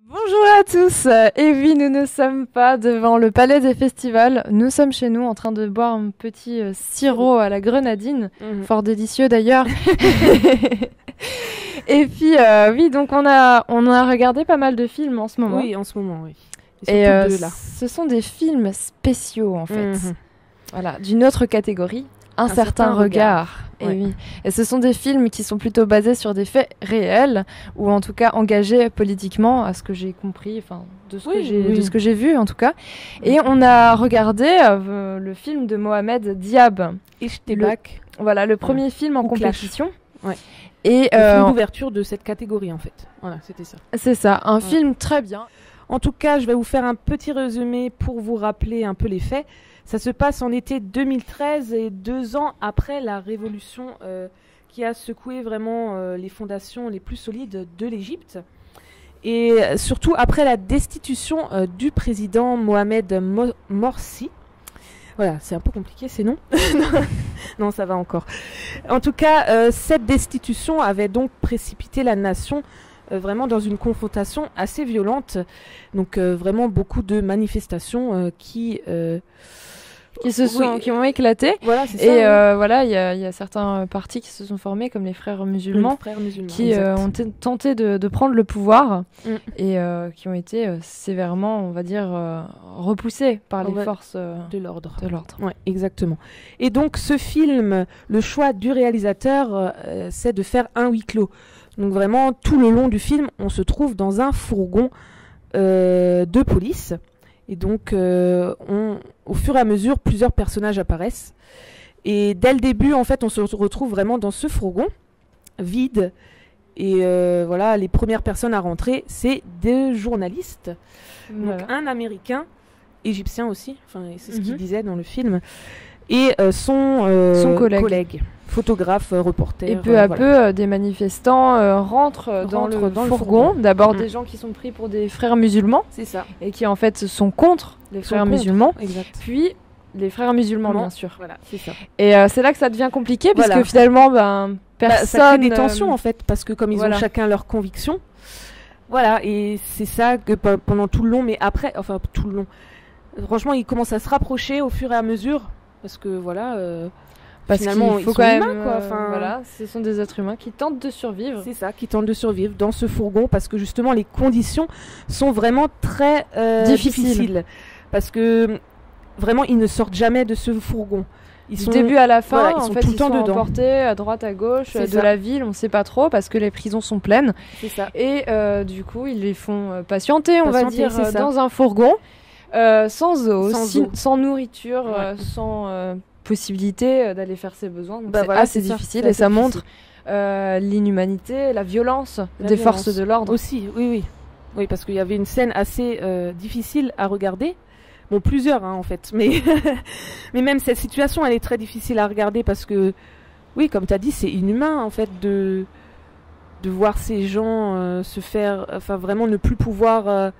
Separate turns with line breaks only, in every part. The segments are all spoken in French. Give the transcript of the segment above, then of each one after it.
Bonjour à tous, et oui, nous ne sommes pas devant le Palais des Festivals, nous sommes chez nous en train de boire un petit sirop à la grenadine, fort délicieux d'ailleurs. Et puis oui, donc on a regardé pas mal de films en ce moment.
Oui, en ce moment, oui.
Et ce sont des films spéciaux en fait, voilà, d'une autre catégorie. Un certain regard. Et, oui. Et ce sont des films qui sont plutôt basés sur des faits réels, ou en tout cas engagés politiquement, à ce que j'ai compris, enfin de ce que j'ai vu en tout cas. Et on a regardé le film de Mohamed Diab. Voilà, le premier film en compétition. Et
le film d'ouverture de cette catégorie en fait. Voilà, c'était ça.
C'est ça, un film très bien.
En tout cas, je vais vous faire un petit résumé pour vous rappeler un peu les faits. Ça se passe en été 2013 et 2 ans après la révolution qui a secoué vraiment les fondations les plus solides de l'Égypte. Et surtout après la destitution du président Mohamed Morsi. Voilà, c'est un peu compliqué ces noms. Non, ça va encore. En tout cas, cette destitution avait donc précipité la nation vraiment dans une confrontation assez violente. Donc vraiment beaucoup de manifestations qui
ont éclaté.
Voilà, c'est
et
ça,
voilà, il y a certains partis qui se sont formés, comme les frères musulmans, qui ont tenté de prendre le pouvoir et qui ont été sévèrement, on va dire, repoussés par les forces
de l'ordre.
Ouais,
exactement. Et donc ce film, le choix du réalisateur, c'est de faire un huis clos. Donc vraiment, tout le long du film, on se trouve dans un fourgon de police. Et donc, au fur et à mesure, plusieurs personnages apparaissent. Et dès le début, en fait, on se retrouve vraiment dans ce fourgon, vide. Et voilà, les premières personnes à rentrer, c'est des journalistes. Voilà. Donc, un Américain, égyptien aussi, c'est ce qu'il disait dans le film, et son collègue. Photographe, reporter.
Et peu à peu, des manifestants rentrent dans le fourgon. D'abord, des gens qui sont pris pour des frères musulmans.
C'est ça.
Et qui, en fait, sont contre les frères musulmans.
Exact.
Puis, les frères musulmans, bien sûr.
Voilà, c'est ça.
Et c'est là que ça devient compliqué, puisque finalement, personne...
ça crée des tensions, en fait, parce que comme ils ont chacun leurs convictions. Voilà, et c'est ça que pendant tout le long, mais après, enfin, tout le long. Franchement, ils commencent à se rapprocher au fur et à mesure, parce que, voilà...
Parce
finalement,
qu'il faut quand même, voilà, ce sont des êtres humains qui tentent de survivre.
C'est ça, qui tentent de survivre dans ce fourgon, parce que justement les conditions sont vraiment très difficiles. Parce que vraiment, ils ne sortent jamais de ce fourgon.
Du début à la fin,
ils
en
sont
fait,
tout le temps dedans.
emportés à droite, à gauche de la ville, on ne sait pas trop, parce que les prisons sont pleines.
C'est ça.
Et du coup, ils les font patienter, on va dire, dans un fourgon, sans eau, sans nourriture, sans... possibilité d'aller faire ses besoins, donc c'est assez difficile et ça montre l'inhumanité, la violence des forces de l'ordre
aussi. Oui, parce qu'il y avait une scène assez difficile à regarder, bon, plusieurs en fait, mais mais même cette situation, elle est très difficile à regarder parce que oui, comme tu as dit, c'est inhumain en fait de voir ces gens se faire, enfin vraiment ne plus pouvoir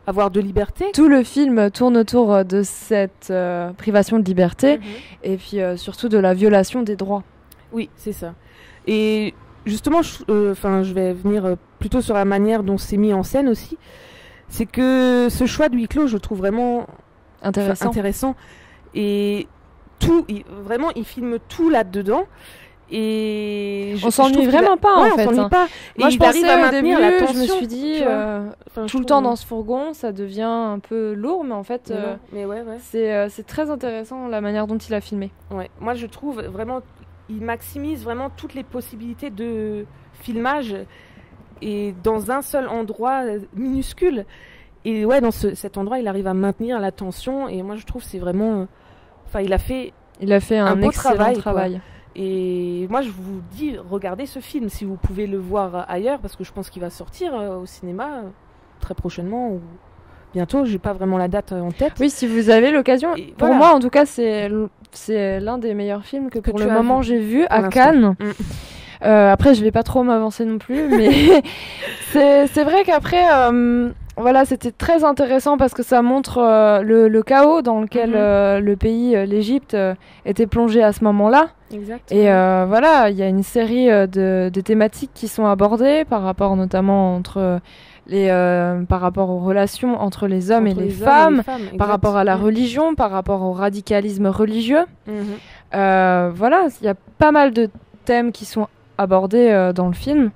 avoir de liberté.
Tout le film tourne autour de cette privation de liberté et puis surtout de la violation des droits.
Oui, c'est ça. Et justement, je vais venir plutôt sur la manière dont c'est mis en scène aussi. C'est que ce choix de huis clos, je trouve vraiment intéressant. Et vraiment, il filme tout là-dedans. Et
on s'ennuie vraiment pas en fait.
On s'ennuie pas. Et
moi, je pensais
à
au début,
l'attention,
je me suis dit tout le temps dans ce fourgon, ça devient un peu lourd, mais en fait, c'est très intéressant la manière dont il a filmé.
Ouais. Moi, je trouve vraiment, il maximise vraiment toutes les possibilités de filmage et dans un seul endroit minuscule. Et ouais, dans cet endroit, il arrive à maintenir l'attention. Et moi, je trouve c'est vraiment, il a fait
un beau excellent travail.
Et moi, je vous dis, regardez ce film si vous pouvez le voir ailleurs, parce que je pense qu'il va sortir au cinéma très prochainement ou bientôt. J'ai pas vraiment la date en tête.
Oui, si vous avez l'occasion. Pour moi, en tout cas, c'est l'un des meilleurs films que pour le moment j'ai vu à Cannes. Après, je vais pas trop m'avancer non plus, mais c'est vrai qu'après, voilà, c'était très intéressant parce que ça montre le chaos dans lequel le pays, l'Égypte, était plongé à ce moment-là.
Exactement.
Et voilà, il y a une série de thématiques qui sont abordées par rapport notamment entre par rapport aux relations entre les hommes et les femmes, par rapport à la religion, par rapport au radicalisme religieux. Voilà, il y a pas mal de thèmes qui sont abordés dans le film,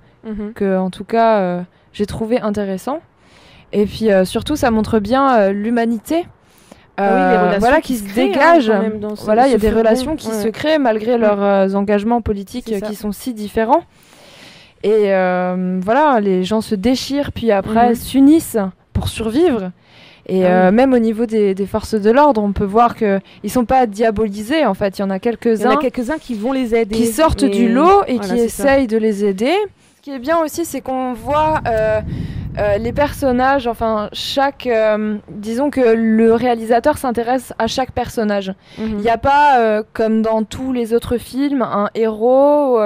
que en tout cas j'ai trouvé intéressant. Et puis surtout, ça montre bien l'humanité.
Les relations
voilà, qui se dégagent. Voilà, il y a des relations qui se créent malgré leurs engagements politiques qui sont si différents. Et voilà, les gens se déchirent, puis après s'unissent pour survivre. Et même au niveau des forces de l'ordre, on peut voir qu'ils ne sont pas diabolisés, en fait. Il y en a quelques-uns
qui vont les aider.
Qui sortent du lot et qui essayent de les aider. Ce qui est bien aussi, c'est qu'on voit les personnages, enfin, disons que le réalisateur s'intéresse à chaque personnage. Il n'y a pas, comme dans tous les autres films, un héros...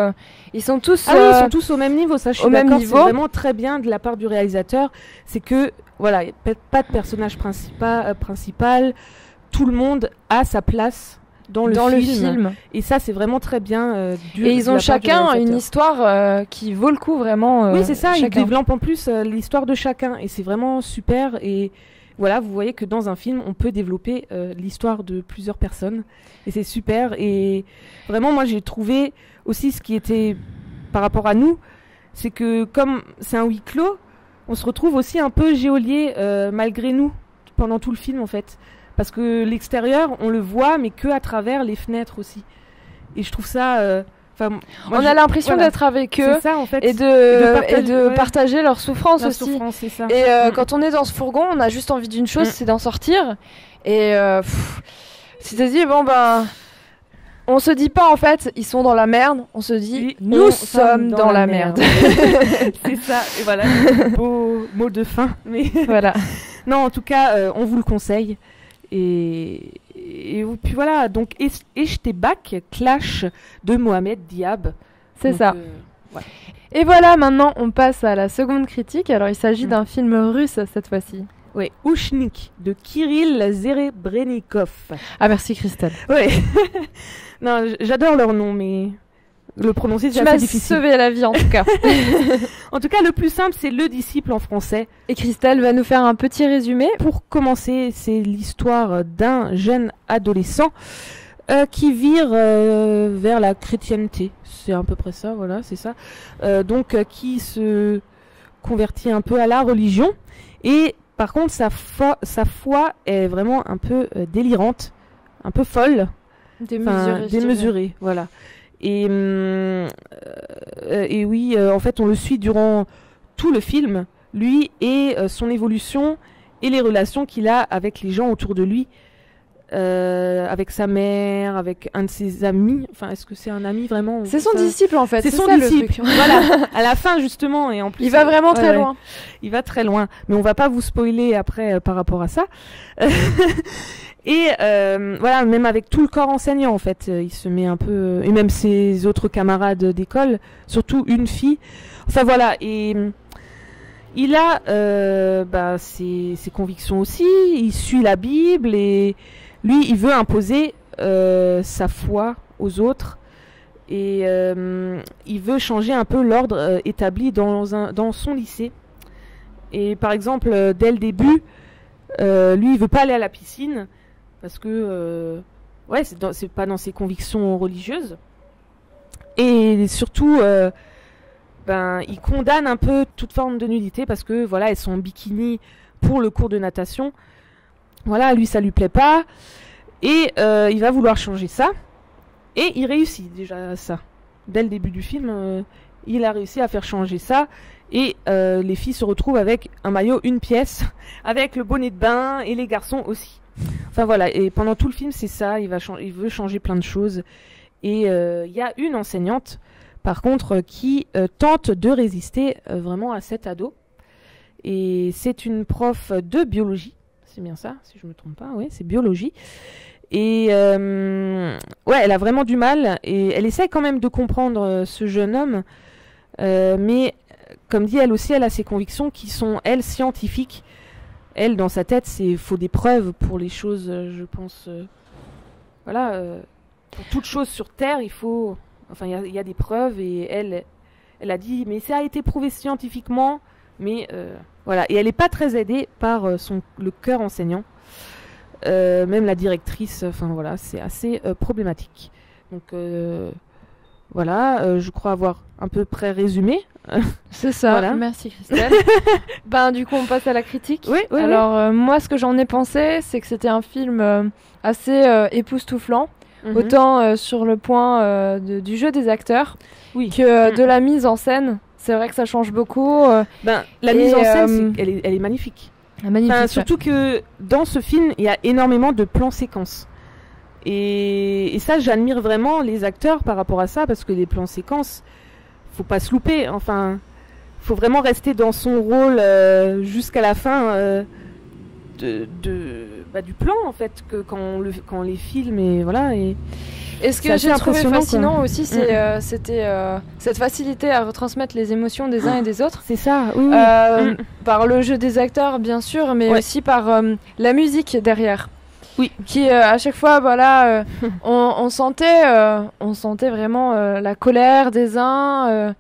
Ils sont tous
ils sont tous au même niveau, ça je suis d'accord, c'est vraiment très bien de la part du réalisateur, c'est que voilà, il n'y a pas de personnage principal, tout le monde a sa place dans le film. Et ça c'est vraiment très bien
et ils ont chacun une histoire qui vaut le coup vraiment.
Oui, c'est ça, ils développent en plus l'histoire de chacun et c'est vraiment super. Et voilà, vous voyez que dans un film, on peut développer l'histoire de plusieurs personnes et c'est super. Et vraiment, moi j'ai trouvé aussi ce qui était par rapport à nous, c'est que comme c'est un huis clos, on se retrouve aussi un peu geôlier malgré nous pendant tout le film en fait, parce que l'extérieur on le voit mais que à travers les fenêtres aussi. Et je trouve ça
on a l'impression d'être avec eux
ça, en fait,
et de partager leur souffrance
la
aussi.
Souffrance, c'est ça.
Et quand on est dans ce fourgon, on a juste envie d'une chose, c'est d'en sortir. Et c'est-à-dire bon on se dit pas en fait ils sont dans la merde, on se dit nous sommes dans la merde.
C'est ça, et voilà, beau mot de fin. Mais
voilà.
Non, en tout cas, on vous le conseille. Et puis voilà, donc Echtebak, Clash de Mohamed Diab.
C'est donc, ça. Voilà. Et voilà, maintenant on passe à la seconde critique. Alors il s'agit d'un film russe cette fois-ci.
Oui, Ouchnik de Kirill Zerebrennikov.
Ah merci Christelle.
Oui. Non, j'adore leur nom, mais le prononcer c'est assez difficile.
Tu m'as sauvé la vie en tout cas.
En tout cas, le plus simple c'est Le Disciple en français.
Et Christelle va nous faire un petit résumé.
Pour commencer, c'est l'histoire d'un jeune adolescent qui vire vers la chrétienté. C'est à peu près ça, voilà, c'est ça. Donc qui se convertit un peu à la religion. Et par contre, sa foi est vraiment un peu délirante, un peu folle. Démesurée, voilà. Et oui, en fait, on le suit durant tout le film, lui et son évolution et les relations qu'il a avec les gens autour de lui, avec sa mère, avec un de ses amis. Enfin, est-ce que c'est un ami vraiment?
C'est son disciple en fait.
C'est son disciple. Voilà. À la fin justement, et en plus
il va vraiment très loin.
Il va très loin, mais on va pas vous spoiler après par rapport à ça. Et voilà, même avec tout le corps enseignant en fait, il se met un peu, et même ses autres camarades d'école, surtout une fille. Enfin voilà, et il a ses convictions aussi. Il suit la Bible et lui, il veut imposer sa foi aux autres et il veut changer un peu l'ordre établi dans son lycée. Et par exemple, dès le début, lui, il veut pas aller à la piscine. Parce que c'est pas dans ses convictions religieuses. Et surtout, il condamne un peu toute forme de nudité parce que voilà, elles sont en bikini pour le cours de natation. Voilà, lui ça lui plaît pas. Et il va vouloir changer ça. Et il réussit déjà ça. Dès le début du film, il a réussi à faire changer ça. Et les filles se retrouvent avec un maillot, une pièce, avec le bonnet de bain, et les garçons aussi. Enfin voilà, et pendant tout le film c'est ça, il veut changer plein de choses. Et il y a une enseignante par contre qui tente de résister vraiment à cet ado. Et c'est une prof de biologie, c'est bien ça, si je me trompe pas, oui c'est biologie. Et elle a vraiment du mal, et elle essaie quand même de comprendre ce jeune homme, mais comme dit, elle aussi elle a ses convictions qui sont elles scientifiques. Elle, dans sa tête, il faut des preuves pour les choses, je pense. Voilà, pour toute chose sur Terre, il faut... Enfin, il y a des preuves, et elle a dit, mais ça a été prouvé scientifiquement, mais Voilà, et elle n'est pas très aidée par le chœur enseignant. Même la directrice, enfin voilà, c'est assez problématique. Donc voilà, je crois avoir à peu près résumé.
C'est ça,
voilà.
Merci Christelle. Ben, du coup, on passe à la critique.
Oui, oui,
alors, moi, ce que j'en ai pensé, c'est que c'était un film assez époustouflant, autant sur le point du jeu des acteurs que de la mise en scène. C'est vrai que ça change beaucoup.
La mise en scène, elle est magnifique.
Magnifique.
Surtout que dans ce film, il y a énormément de plans séquences. Et ça, j'admire vraiment les acteurs par rapport à ça, parce que les plans séquences, faut pas se louper. Enfin, faut vraiment rester dans son rôle jusqu'à la fin du plan, en fait, que quand on les filme et voilà.
Et ce que j'ai trouvé fascinant aussi, c'était cette facilité à retransmettre les émotions des uns et des autres.
C'est ça, oui.
Par le jeu des acteurs, bien sûr, mais aussi par la musique derrière.
Oui.
Qui, à chaque fois, voilà, on sentait vraiment la colère des uns.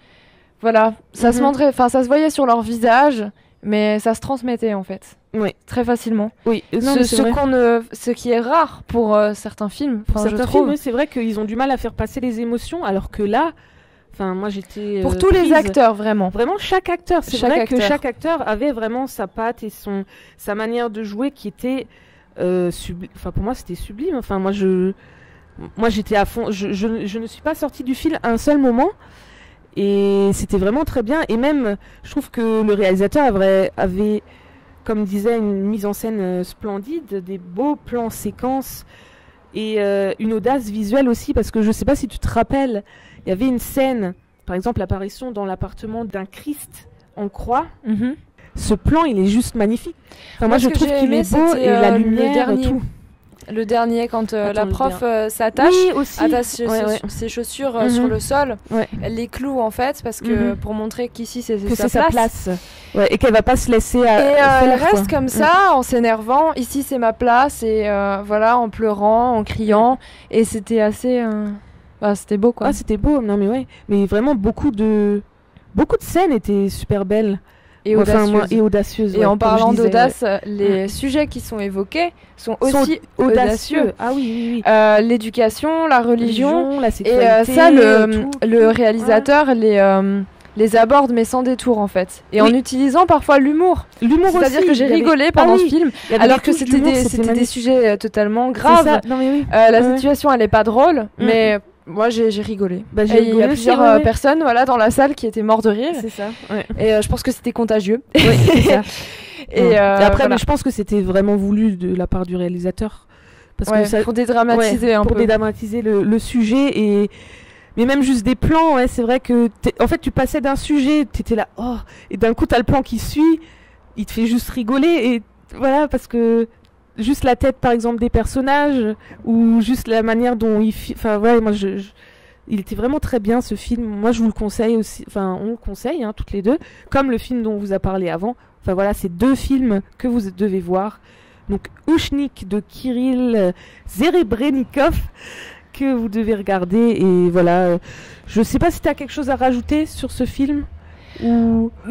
Voilà, ça se voyait sur leur visage, mais ça se transmettait, en fait.
Oui.
Très facilement.
Oui.
Ce qui est rare pour certains films.
Pour certains films, c'est vrai qu'ils ont du mal à faire passer les émotions, alors que là, moi j'étais
pour tous les acteurs, vraiment.
Vraiment chaque acteur. C'est vrai que chaque acteur avait vraiment sa patte et sa manière de jouer qui était pour moi c'était sublime. Enfin, moi j'étais à fond. Je ne suis pas sortie du film un seul moment. Et c'était vraiment très bien. Et même, je trouve que le réalisateur avait comme disait, une mise en scène splendide, des beaux plans séquences et une audace visuelle aussi, parce que je sais pas si tu te rappelles, il y avait une scène, par exemple l'apparition dans l'appartement d'un Christ en croix. Mm-hmm. Ce plan, il est juste magnifique. Enfin, moi je trouve qu'il est beau et la lumière et tout.
Le dernier, quand la prof s'attache, attache ses chaussures sur le sol, elle les cloue en fait, parce que pour montrer qu'ici c'est sa place.
Ouais, et qu'elle va pas se laisser
elle reste comme ça, en s'énervant, ici c'est ma place, et voilà, en pleurant, en criant, et c'était assez... c'était beau quoi.
Ah, c'était beau, non mais ouais, mais vraiment beaucoup de scènes étaient super belles.
Et audacieuses. Et en parlant d'audace, les sujets qui sont évoqués sont aussi audacieux.
Ah oui.
L'éducation, la religion,
la sexualité.
Et ça, le réalisateur les aborde, mais sans détour en fait. Et en utilisant parfois l'humour. C'est-à-dire que j'ai rigolé pendant ce film, alors que c'était des sujets totalement graves. La situation, elle est pas drôle, mais... Moi, j'ai rigolé. Il y a plusieurs personnes dans la salle qui étaient morts de rire.
C'est ça. Ouais.
Et je pense que c'était contagieux.
Oui, c'est ça. Et après,
mais
je pense que c'était vraiment voulu de la part du réalisateur. Parce que ça,
pour dédramatiser un peu.
Pour dédramatiser le sujet. Mais même juste des plans, c'est vrai que... En fait, tu passais d'un sujet, t'étais là, oh, et d'un coup, t'as le plan qui suit, il te fait juste rigoler. Et voilà, parce que... Juste la tête, par exemple, des personnages, ou juste la manière dont il... il était vraiment très bien, ce film. Moi, je vous le conseille aussi. Enfin, on le conseille, toutes les deux. Comme le film dont on vous a parlé avant. Enfin, voilà, c'est 2 films que vous devez voir. Donc, Ouchnik de Kirill Zerebrennikov, que vous devez regarder. Et voilà, je sais pas si tu as quelque chose à rajouter sur ce film.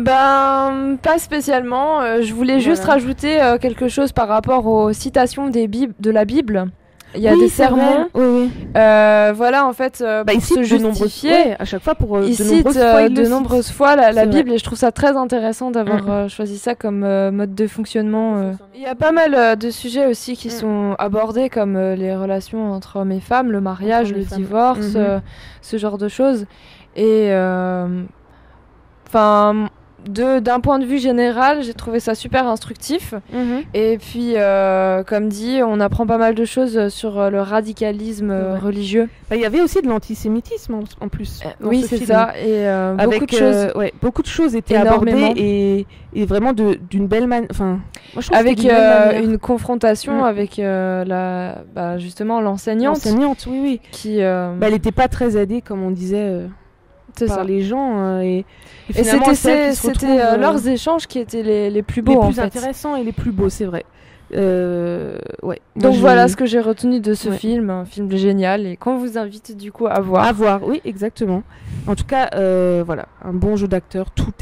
Pas spécialement. Je voulais juste rajouter quelque chose par rapport aux citations de la Bible. Il y a des sermons.
Oui.
En fait, pour se justifier,
à chaque fois
il cite de nombreuses fois la Bible, et je trouve ça très intéressant d'avoir choisi ça comme mode de fonctionnement. Il y a pas mal de sujets aussi qui sont abordés, comme les relations entre hommes et femmes, le mariage, le divorce, ce genre de choses. Et d'un point de vue général, j'ai trouvé ça super instructif. Et puis, comme dit, on apprend pas mal de choses sur le radicalisme religieux.
Il y avait aussi de l'antisémitisme en plus.
Oui, c'est ça. Et
beaucoup de choses étaient abordées et vraiment d'une belle manière.
Avec une confrontation avec justement l'enseignante.
L'enseignante, oui.
Qui,
elle n'était pas très aidée, comme on disait. Par les gens et
c'était leurs échanges qui étaient les plus beaux,
les plus intéressants et les plus beaux, c'est vrai.
Donc voilà ce que j'ai retenu de ce film, un film génial, et qu'on vous invite du coup à voir.
Oui, exactement. En tout cas, un bon jeu d'acteur, tout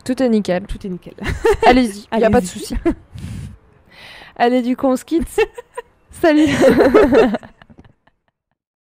Tout est nickel.
Tout est nickel.
Allez-y, il n'y a pas de souci. Allez, du coup, on se quitte. Salut.